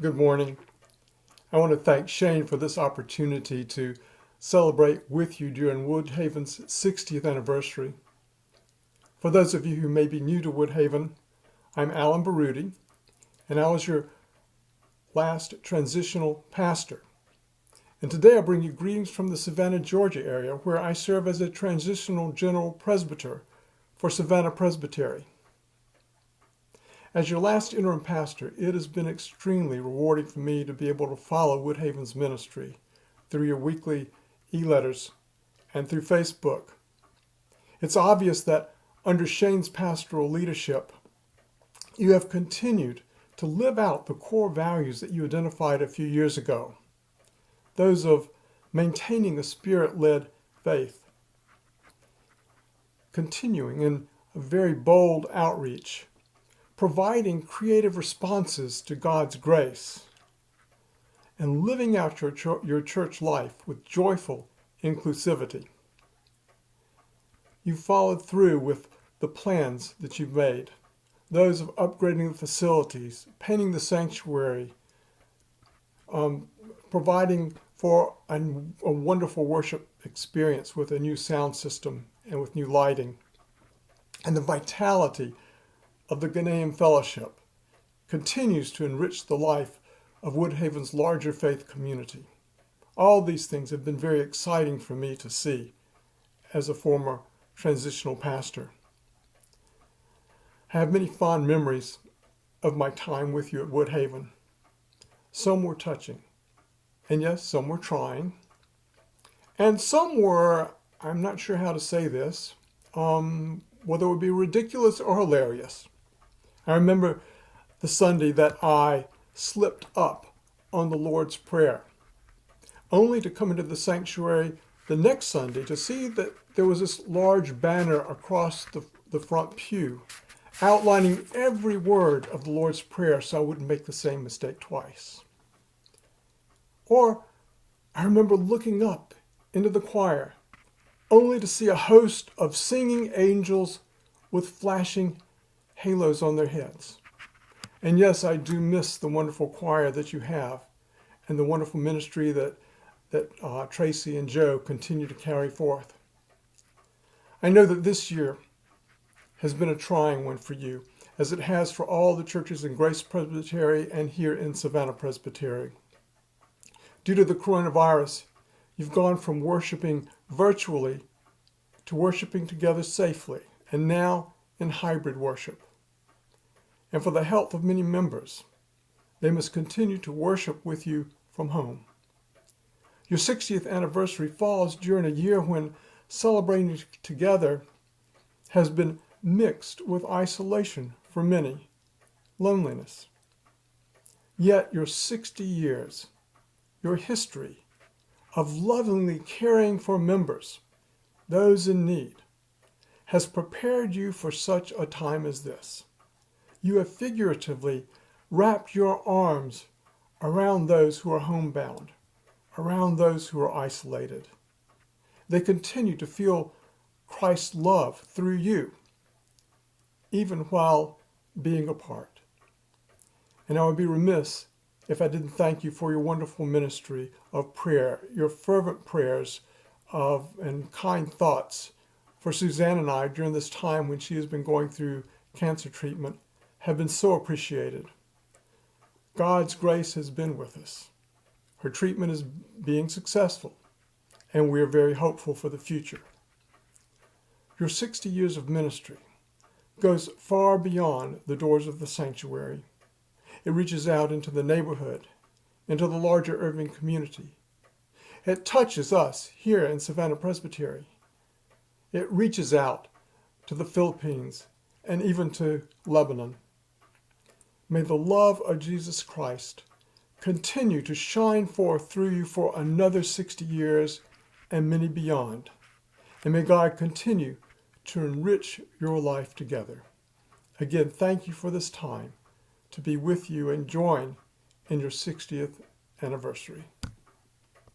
Good morning. I want to thank Shane for this opportunity to celebrate with you during Woodhaven's 60th anniversary. For those of you who may be new to Woodhaven, I'm Alan Baroody, and I was your last transitional pastor. And today I bring you greetings from the Savannah, Georgia area, where I serve as a transitional general presbyter for Savannah Presbytery. As your last interim pastor, it has been extremely rewarding for me to be able to follow Woodhaven's ministry through your weekly e-letters and through Facebook. It's obvious that under Shane's pastoral leadership, you have continued to live out the core values that you identified a few years ago, those of maintaining a spirit-led faith, continuing in a very bold outreach, providing creative responses to God's grace, and living out your church life with joyful inclusivity. You followed through with the plans that you've made, those of upgrading the facilities, painting the sanctuary, providing for a wonderful worship experience with a new sound system and with new lighting, and the vitality of the Ghanaian Fellowship continues to enrich the life of Woodhaven's larger faith community. All these things have been very exciting for me to see as a former transitional pastor. I have many fond memories of my time with you at Woodhaven. Some were touching, and yes, some were trying, and some were, I'm not sure how to say this, whether it would be ridiculous or hilarious. I remember the Sunday that I slipped up on the Lord's Prayer, only to come into the sanctuary the next Sunday to see that there was this large banner across the front pew outlining every word of the Lord's Prayer so I wouldn't make the same mistake twice. Or I remember looking up into the choir only to see a host of singing angels with flashing halos on their heads. And yes, I do miss the wonderful choir that you have and the wonderful ministry that Tracy and Joe continue to carry forth. I know that this year has been a trying one for you, as it has for all the churches in Grace Presbytery and here in Savannah Presbytery. Due to the coronavirus, you've gone from worshiping virtually to worshiping together safely, and now in hybrid worship. And for the health of many members, they must continue to worship with you from home. Your 60th anniversary falls during a year when celebrating together has been mixed with isolation for many, loneliness. Yet your 60 years, your history of lovingly caring for members, those in need, has prepared you for such a time as this. You have figuratively wrapped your arms around those who are homebound, around those who are isolated. They continue to feel Christ's love through you, even while being apart. And I would be remiss if I didn't thank you for your wonderful ministry of prayer, your fervent prayers and kind thoughts for Suzanne and I during this time when she has been going through cancer treatment have been so appreciated. God's grace has been with us. Her treatment is being successful, and we are very hopeful for the future. Your 60 years of ministry goes far beyond the doors of the sanctuary. It reaches out into the neighborhood, into the larger Irving community. It touches us here in Savannah Presbytery. It reaches out to the Philippines and even to Lebanon. May the love of Jesus Christ continue to shine forth through you for another 60 years and many beyond. And may God continue to enrich your life together. Again, thank you for this time to be with you and join in your 60th anniversary.